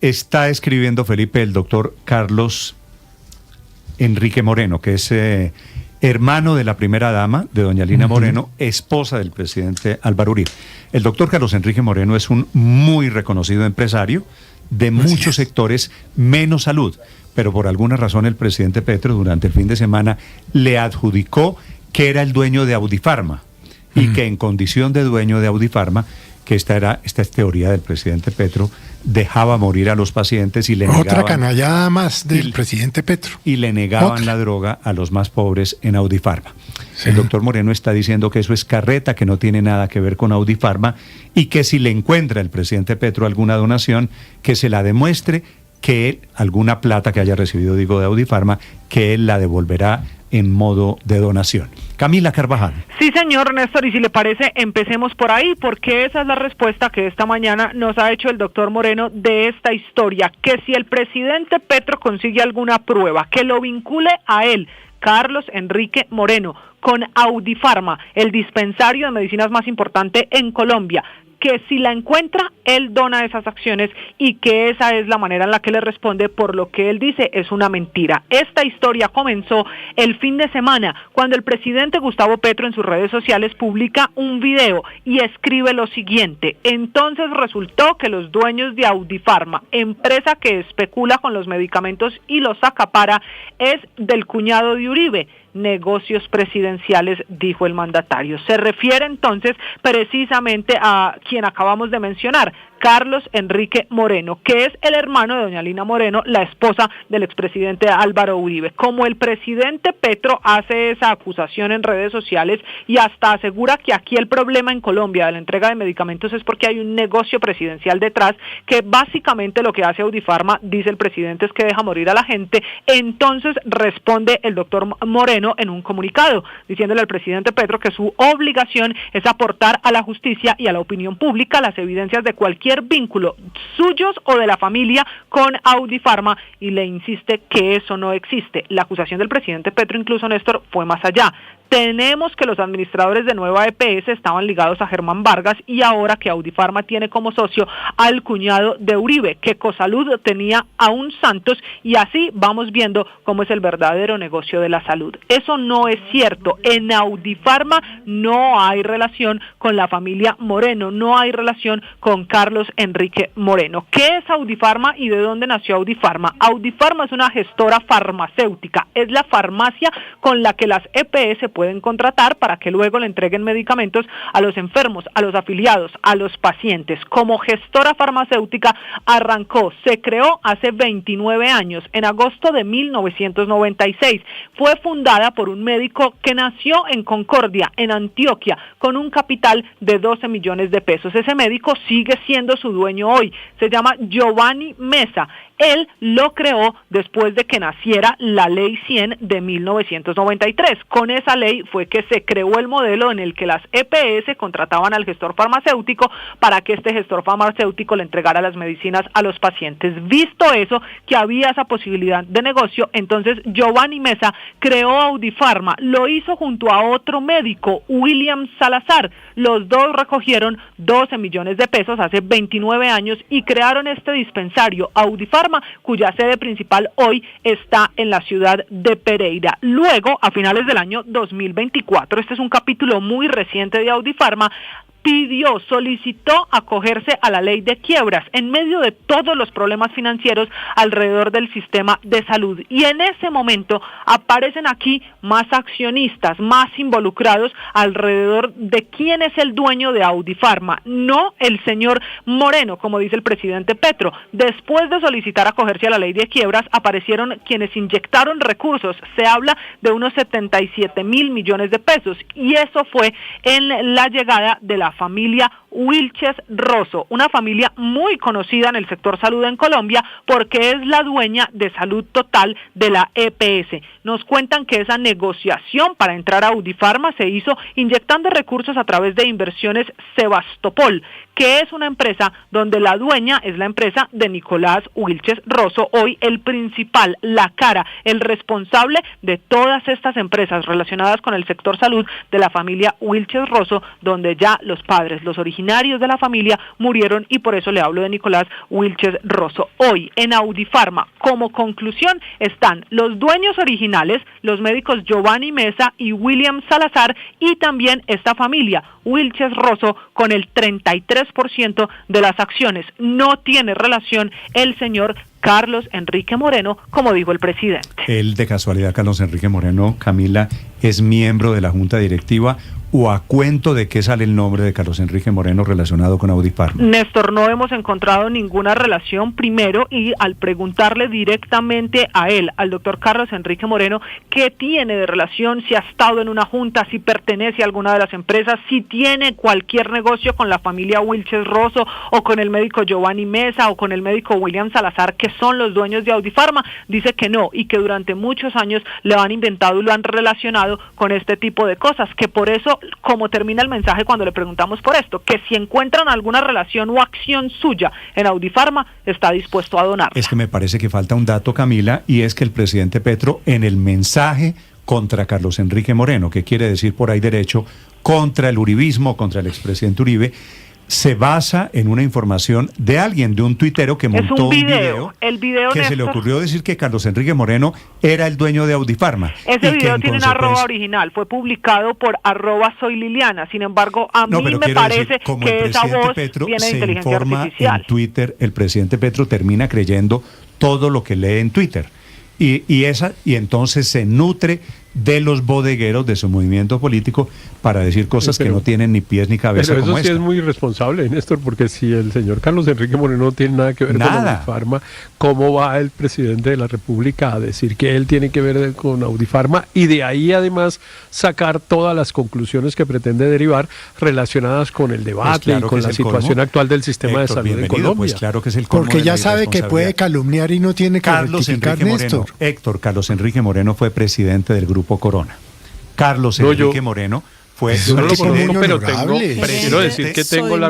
Está escribiendo, Felipe, el doctor Carlos Enrique Moreno, que es hermano de la primera dama, de doña Lina Moreno, esposa del presidente Álvaro Uribe. El doctor Carlos Enrique Moreno es un muy reconocido empresario de muchos sectores, menos salud, pero por alguna razón el presidente Petro durante el fin de semana le adjudicó que era el dueño de Audifarma y que en condición de dueño de Audifarma, que esta es teoría del presidente Petro, dejaba morir a los pacientes y le negaban... Otra canallada más del presidente Petro. Y le negaban la droga a los más pobres en Audifarma. Sí. El doctor Moreno está diciendo que eso es carreta, que no tiene nada que ver con Audifarma y que si le encuentra el presidente Petro alguna donación, que se la demuestre, que él, alguna plata que haya recibido, digo, de Audifarma, que él la devolverá en modo de donación. Camila Carvajal. Sí, señor Néstor, y si le parece, empecemos por ahí, porque esa es la respuesta que esta mañana nos ha hecho el doctor Moreno de esta historia, que si el presidente Petro consigue alguna prueba que lo vincule a él, Carlos Enrique Moreno, con Audifarma, el dispensario de medicinas más importante en Colombia, que si la encuentra, él dona esas acciones y que esa es la manera en la que le responde por lo que él dice es una mentira. Esta historia comenzó el fin de semana cuando el presidente Gustavo Petro en sus redes sociales publica un video y escribe lo siguiente: entonces resultó que los dueños de Audifarma, empresa que especula con los medicamentos y los acapara, es del cuñado de Uribe. Negocios presidenciales, dijo el mandatario. Se refiere entonces precisamente a quien acabamos de mencionar, Carlos Enrique Moreno, que es el hermano de doña Lina Moreno, la esposa del expresidente Álvaro Uribe. Como el presidente Petro hace esa acusación en redes sociales y hasta asegura que aquí el problema en Colombia de la entrega de medicamentos es porque hay un negocio presidencial detrás, que básicamente lo que hace Audifarma, dice el presidente, es que deja morir a la gente, entonces responde el doctor Moreno en un comunicado, diciéndole al presidente Petro que su obligación es aportar a la justicia y a la opinión pública las evidencias de cualquier vínculo suyos o de la familia con Audifarma, y le insiste que eso no existe. La acusación del presidente Petro, incluso, Néstor, fue más allá. Tenemos que los administradores de Nueva EPS estaban ligados a Germán Vargas y ahora que Audifarma tiene como socio al cuñado de Uribe, que Ecosalud tenía a un Santos, y así vamos viendo cómo es el verdadero negocio de la salud. Eso no es cierto. En Audifarma no hay relación con la familia Moreno, no hay relación con Carlos Enrique Moreno. ¿Qué es Audifarma y de dónde nació Audifarma? Audifarma es una gestora farmacéutica, es la farmacia con la que las EPS pueden contratar para que luego le entreguen medicamentos a los enfermos, a los afiliados, a los pacientes. Como gestora farmacéutica arrancó, se creó hace 29 años, en agosto de 1996. Fue fundada por un médico que nació en Concordia, en Antioquia, con un capital de 12 millones de pesos. Ese médico sigue siendo su dueño hoy. Se llama Giovanni Mesa. Él lo creó después de que naciera la Ley 100 de 1993. Con esa ley fue que se creó el modelo en el que las EPS contrataban al gestor farmacéutico para que este gestor farmacéutico le entregara las medicinas a los pacientes. Visto eso, que había esa posibilidad de negocio, entonces Giovanni Mesa creó Audifarma. Lo hizo junto a otro médico, William Salazar. Los dos recogieron 12 millones de pesos hace 29 años y crearon este dispensario, Audifarma, cuya sede principal hoy está en la ciudad de Pereira. Luego, a finales del año 2024, este es un capítulo muy reciente de Audifarma, solicitó acogerse a la ley de quiebras en medio de todos los problemas financieros alrededor del sistema de salud. Y en ese momento aparecen aquí más accionistas, más involucrados alrededor de quién es el dueño de Audifarma, no el señor Moreno, como dice el presidente Petro. Después de solicitar acogerse a la ley de quiebras, aparecieron quienes inyectaron recursos. Se habla de unos 77 mil millones de pesos, y eso fue en la llegada de la familia Wilches Rosso, una familia muy conocida en el sector salud en Colombia porque es la dueña de Salud Total de la EPS. Nos cuentan que esa negociación para entrar a Audifarma se hizo inyectando recursos a través de Inversiones Sebastopol, que es una empresa donde la dueña es la empresa de Nicolás Wilches Rosso, hoy el principal, la cara, el responsable de todas estas empresas relacionadas con el sector salud de la familia Wilches Rosso, donde ya los los padres, los originarios de la familia, murieron, y por eso le hablo de Nicolás Wilches Rosso. Hoy en Audifarma, como conclusión, están los dueños originales, los médicos Giovanni Mesa y William Salazar, y también esta familia, Wilches Rosso, con el 33% de las acciones. No tiene relación el señor Carlos Enrique Moreno, como dijo el presidente. Él, de casualidad, Carlos Enrique Moreno, Camila, es miembro de la Junta Directiva, ¿o a cuento de qué sale el nombre de Carlos Enrique Moreno relacionado con Audifarma? Néstor, no hemos encontrado ninguna relación primero, y al preguntarle directamente a él, al doctor Carlos Enrique Moreno, qué tiene de relación, si ha estado en una junta, si pertenece a alguna de las empresas, si tiene cualquier negocio con la familia Wilches Rosso o con el médico Giovanni Mesa o con el médico William Salazar, que son los dueños de Audifarma, dice que no, y que durante muchos años le han inventado y lo han relacionado con este tipo de cosas, que por eso, como termina el mensaje cuando le preguntamos por esto, que si encuentran alguna relación o acción suya en Audifarma, está dispuesto a donarla. Es que me parece que falta un dato, Camila, y es que el presidente Petro, en el mensaje contra Carlos Enrique Moreno, que quiere decir por ahí derecho, contra el uribismo, contra el expresidente Uribe, se basa en una información de alguien, de un tuitero que montó un video, el video, que Néstor, se le ocurrió decir que Carlos Enrique Moreno era el dueño de Audifarma. Ese video tiene una arroba original, fue publicado por @soyliliana, sin embargo, a mí me parece que esa voz Petro viene de se inteligencia informa artificial. En Twitter, el presidente Petro termina creyendo todo lo que lee en Twitter. Y entonces se nutre de los bodegueros de su movimiento político para decir cosas que no tienen ni pies ni cabeza. Pero eso como sí esta. es muy irresponsable, Néstor, porque si el señor Carlos Enrique Moreno no tiene nada que ver con Audifarma, ¿cómo va el presidente de la República a decir que él tiene que ver con Audifarma y de ahí además sacar todas las conclusiones que pretende derivar relacionadas con el debate y con la situación actual del sistema de salud en Colombia? Pues claro que es el colmo. Porque ya sabe que puede calumniar y no tiene que rectificar, Néstor. Carlos Enrique Moreno fue presidente del Grupo Corona. Carlos Enrique Moreno fue... Yo no lo conozco, pero honorable. quiero decir que tengo de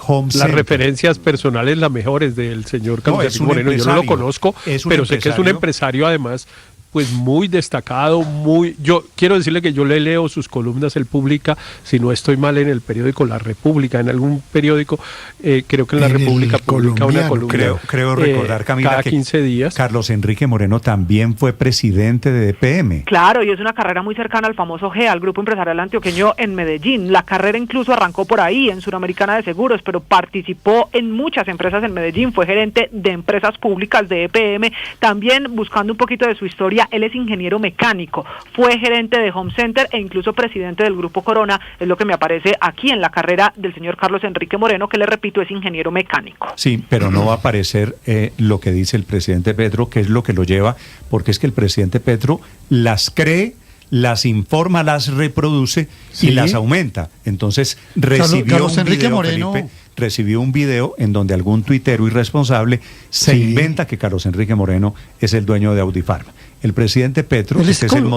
Home las Center. Referencias personales, las mejores del señor Carlos Enrique Moreno. Yo no lo conozco, pero sé que es un empresario además pues muy destacado, yo quiero decirle que yo le leo sus columnas, él publica, si no estoy mal, en el periódico La República, en algún periódico, creo que en La República publica una columna. Creo recordar, Camila, cada 15 días. Carlos Enrique Moreno también fue presidente de EPM. Claro, y es una carrera muy cercana al famoso GEA, al Grupo Empresarial Antioqueño en Medellín. La carrera incluso arrancó por ahí, en Suramericana de Seguros, pero participó en muchas empresas en Medellín, fue gerente de empresas públicas de EPM, también buscando un poquito de su historia. Él es ingeniero mecánico, fue gerente de Home Center e incluso presidente del Grupo Corona, es lo que me aparece aquí en la carrera del señor Carlos Enrique Moreno, que le repito, es ingeniero mecánico. Sí, pero no va a aparecer lo que dice el presidente Petro, que es lo que lo lleva, porque es que el presidente Petro las cree, las informa, las reproduce y las aumenta. Entonces recibió un video en donde algún tuitero irresponsable se inventa que Carlos Enrique Moreno es el dueño de Audifarma. El presidente Petro, pero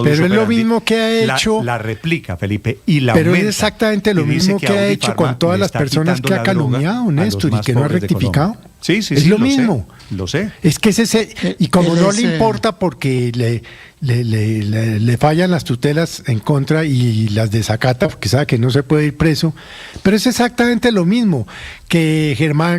es lo mismo que ha hecho. La replica, Felipe, y la pero aumenta. Es exactamente lo mismo que ha hecho con todas las personas que ha calumniado, Néstor, y que no ha rectificado. Sí, es lo mismo. Lo sé. Es que y como no le importa porque le fallan las tutelas en contra y las desacata porque sabe que no se puede ir preso, pero es exactamente lo mismo que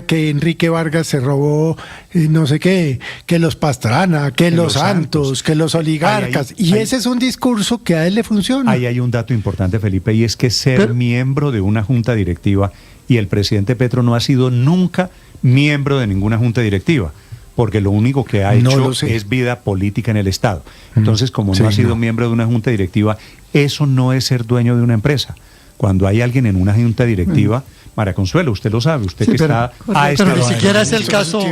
Enrique Vargas se robó no sé qué, que los Pastrana, que los Santos, que los oligarcas, ese es un discurso que a él le funciona. Ahí hay un dato importante, Felipe, y es que miembro de una junta directiva, y el presidente Petro no ha sido nunca miembro de ninguna junta directiva, porque lo único que ha hecho es vida política en el Estado. Entonces, como no ha sido miembro de una junta directiva, eso no es ser dueño de una empresa. Cuando hay alguien en una junta directiva, María Consuelo, usted lo sabe, usted está... Pero ni siquiera es el caso...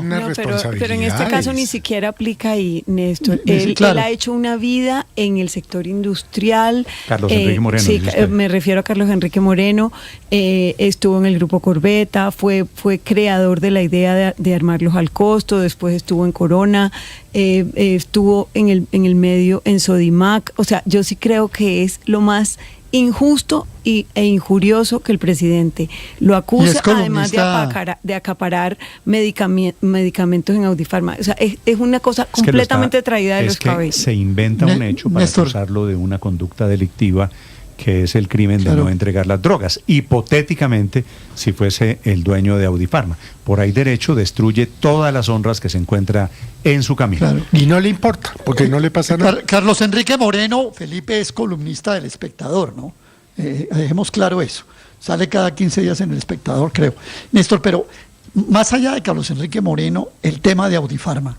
Pero en este caso ni siquiera aplica ahí, Néstor. Él ha hecho una vida en el sector industrial. Carlos Enrique Moreno. Sí, me refiero a Carlos Enrique Moreno. Estuvo en el Grupo Corbeta, fue creador de la idea de armarlos al costo, después estuvo en Corona, estuvo en el medio en Sodimac. O sea, yo sí creo que es lo más injusto e injurioso que el presidente lo acusa, además de acaparar medicamentos en Audifarma. O sea, es una cosa completamente traída de los cabellos. Se inventa un hecho para acusarlo de una conducta delictiva que es el crimen de no entregar las drogas. Hipotéticamente, si fuese el dueño de Audifarma. Por ahí derecho destruye todas las honras que se encuentra en su camino. Claro. Y no le importa, porque no le pasa nada. Carlos Enrique Moreno, Felipe, es columnista del Espectador, ¿no? Dejemos claro eso. Sale cada 15 días en el Espectador, creo. Néstor, pero más allá de Carlos Enrique Moreno, el tema de Audifarma.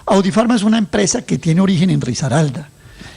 Audifarma es una empresa que tiene origen en Risaralda,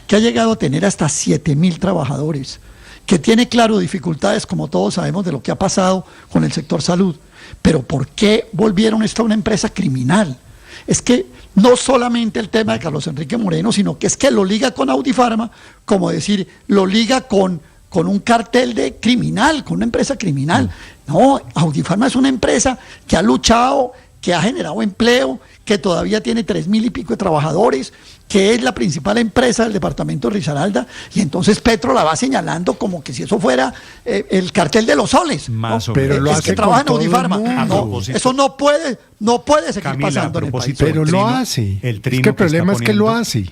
que ha llegado a tener hasta 7.000 trabajadores, que tiene, claro, dificultades, como todos sabemos, de lo que ha pasado con el sector salud. Pero ¿por qué volvieron esto a una empresa criminal? Es que no solamente el tema de Carlos Enrique Moreno, sino que es que lo liga con Audifarma, como decir, lo liga con un cartel de criminal, con una empresa criminal. No, Audifarma es una empresa que ha luchado, que ha generado empleo, que todavía tiene 3.000 y pico de trabajadores, que es la principal empresa del departamento de Risaralda, y entonces Petro la va señalando como que si eso fuera el cartel de los soles. Más ¿no? Pero es que trabaja en Audifarma. No, eso no puede seguir pasando en el país. Pero lo hace. Es que el problema es que lo hace.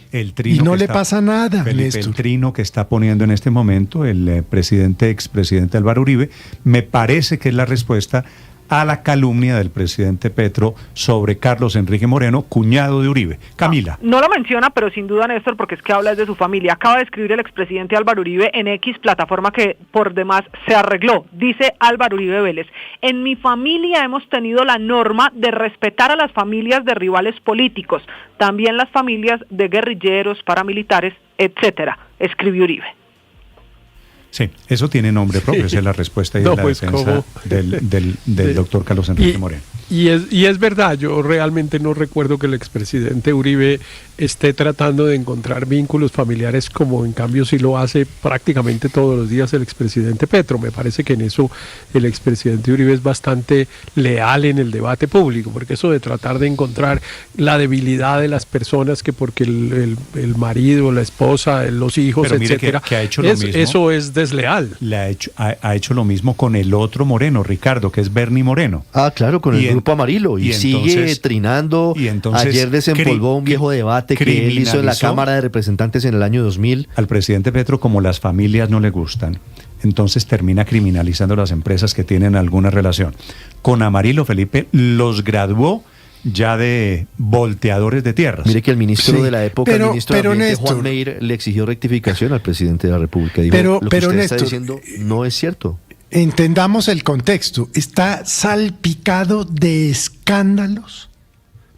Y no le pasa nada, Felipe, el trino que está poniendo en este momento el expresidente Álvaro Uribe, me parece que es la respuesta a la calumnia del presidente Petro sobre Carlos Enrique Moreno, cuñado de Uribe. Camila. No lo menciona, pero sin duda, Néstor, porque es que habla de su familia. Acaba de escribir el expresidente Álvaro Uribe en X, plataforma que por demás se arregló. Dice Álvaro Uribe Vélez: en mi familia hemos tenido la norma de respetar a las familias de rivales políticos, también las familias de guerrilleros, paramilitares, etcétera, escribió Uribe. Sí, eso tiene nombre propio, esa es la respuesta y la defensa del doctor Carlos Enrique Moreno. Y es verdad, yo realmente no recuerdo que el expresidente Uribe esté tratando de encontrar vínculos familiares como en cambio sí lo hace prácticamente todos los días el expresidente Petro. Me parece que en eso el expresidente Uribe es bastante leal en el debate público, porque eso de tratar de encontrar la debilidad de las personas que porque el marido, la esposa, los hijos, etcétera, que ha hecho lo mismo, eso es desleal. Ha hecho lo mismo con el otro Moreno, Ricardo, que es Bernie Moreno. Ah, claro, con el Grupo Amarillo. Y sigue trinando. Ayer desempolvó un viejo debate que él hizo en la Cámara de Representantes en el año 2000. Al presidente Petro, como las familias no le gustan, entonces termina criminalizando las empresas que tienen alguna relación. Con Amarillo, Felipe los graduó ya de volteadores de tierras. Mire que el ministro de la época, el ministro de Ambiente, Néstor, Juan Meir, le exigió rectificación al presidente de la República. Dijo, lo que usted Néstor, está diciendo no es cierto. Entendamos el contexto. Está salpicado de escándalos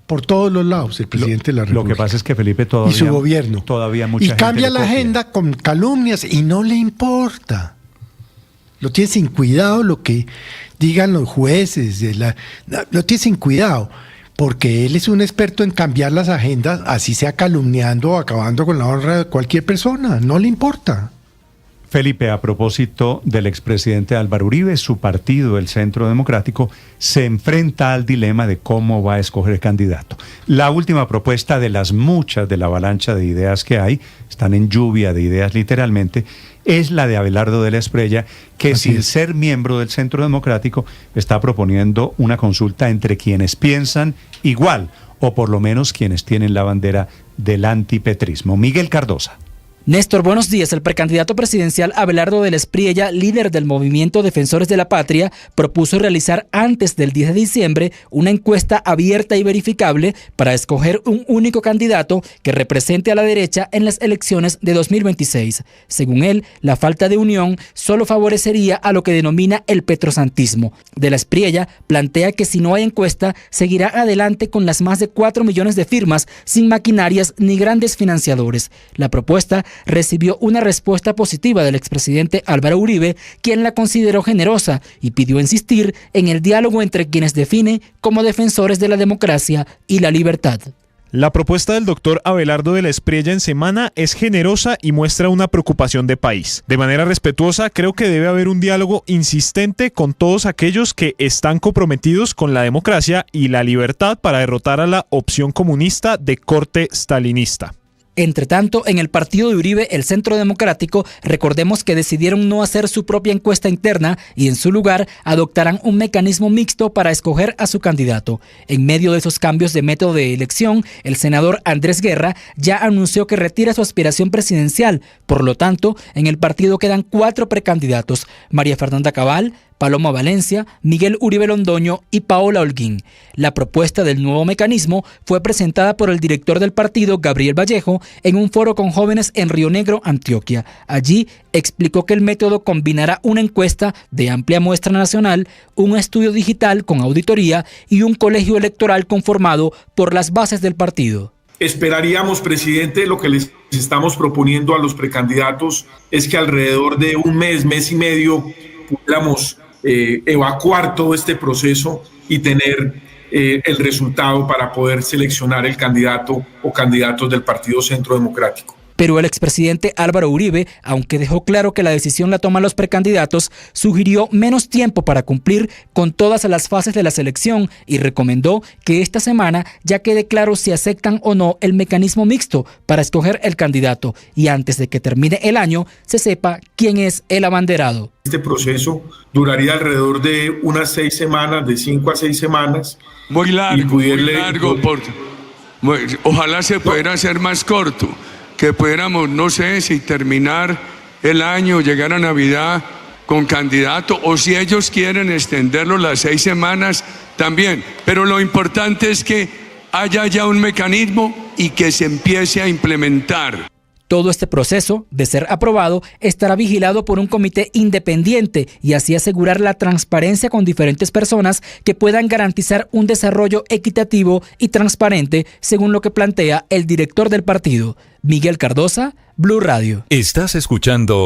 por todos los lados el presidente de la República. Lo que pasa es que Felipe todavía... Y su gobierno. Todavía mucha gente cambia la agenda con calumnias y no le importa. Lo tiene sin cuidado lo que digan los jueces. Lo tiene sin cuidado. Porque él es un experto en cambiar las agendas, así sea calumniando o acabando con la honra de cualquier persona. No le importa. Felipe, a propósito del expresidente Álvaro Uribe, su partido, el Centro Democrático, se enfrenta al dilema de cómo va a escoger candidato. La última propuesta de las muchas de la avalancha de ideas que hay, están en lluvia de ideas literalmente, es la de Abelardo de la Espriella, que sin ser miembro del Centro Democrático está proponiendo una consulta entre quienes piensan igual, o por lo menos quienes tienen la bandera del antipetrismo. Miguel Cardosa. Néstor, buenos días. El precandidato presidencial Abelardo de la Espriella, líder del movimiento Defensores de la Patria, propuso realizar antes del 10 de diciembre una encuesta abierta y verificable para escoger un único candidato que represente a la derecha en las elecciones de 2026. Según él, la falta de unión solo favorecería a lo que denomina el petrosantismo. De la Espriella plantea que si no hay encuesta, seguirá adelante con las más de 4 millones de firmas sin maquinarias ni grandes financiadores. La propuesta recibió una respuesta positiva del expresidente Álvaro Uribe, quien la consideró generosa y pidió insistir en el diálogo entre quienes define como defensores de la democracia y la libertad. La propuesta del doctor Abelardo de la Espriella en semana es generosa y muestra una preocupación de país. De manera respetuosa, creo que debe haber un diálogo insistente con todos aquellos que están comprometidos con la democracia y la libertad para derrotar a la opción comunista de corte stalinista. Entre tanto, en el partido de Uribe, el Centro Democrático, recordemos que decidieron no hacer su propia encuesta interna y en su lugar adoptarán un mecanismo mixto para escoger a su candidato. En medio de esos cambios de método de elección, el senador Andrés Guerra ya anunció que retira su aspiración presidencial. Por lo tanto, en el partido quedan 4 precandidatos: María Fernanda Cabal, Paloma Valencia, Miguel Uribe Londoño y Paola Holguín. La propuesta del nuevo mecanismo fue presentada por el director del partido, Gabriel Vallejo, en un foro con jóvenes en Río Negro, Antioquia. Allí explicó que el método combinará una encuesta de amplia muestra nacional, un estudio digital con auditoría y un colegio electoral conformado por las bases del partido. Esperaríamos, presidente, lo que les estamos proponiendo a los precandidatos es que alrededor de un mes, mes y medio, pudiéramos evacuar todo este proceso y tener el resultado para poder seleccionar el candidato o candidatos del Partido Centro Democrático. Pero el expresidente Álvaro Uribe, aunque dejó claro que la decisión la toman los precandidatos, sugirió menos tiempo para cumplir con todas las fases de la selección y recomendó que esta semana ya quede claro si aceptan o no el mecanismo mixto para escoger el candidato y antes de que termine el año se sepa quién es el abanderado. Este proceso duraría alrededor de unas 6 semanas, de 5 a 6 semanas. Muy largo, ojalá se pudiera hacer más corto. Que pudiéramos, no sé, si terminar el año, llegar a Navidad con candidato, o si ellos quieren extenderlo las 6 semanas, también. Pero lo importante es que haya ya un mecanismo y que se empiece a implementar. Todo este proceso, de ser aprobado, estará vigilado por un comité independiente y así asegurar la transparencia con diferentes personas que puedan garantizar un desarrollo equitativo y transparente, según lo que plantea el director del partido, Miguel Cardosa, Blue Radio. Estás escuchando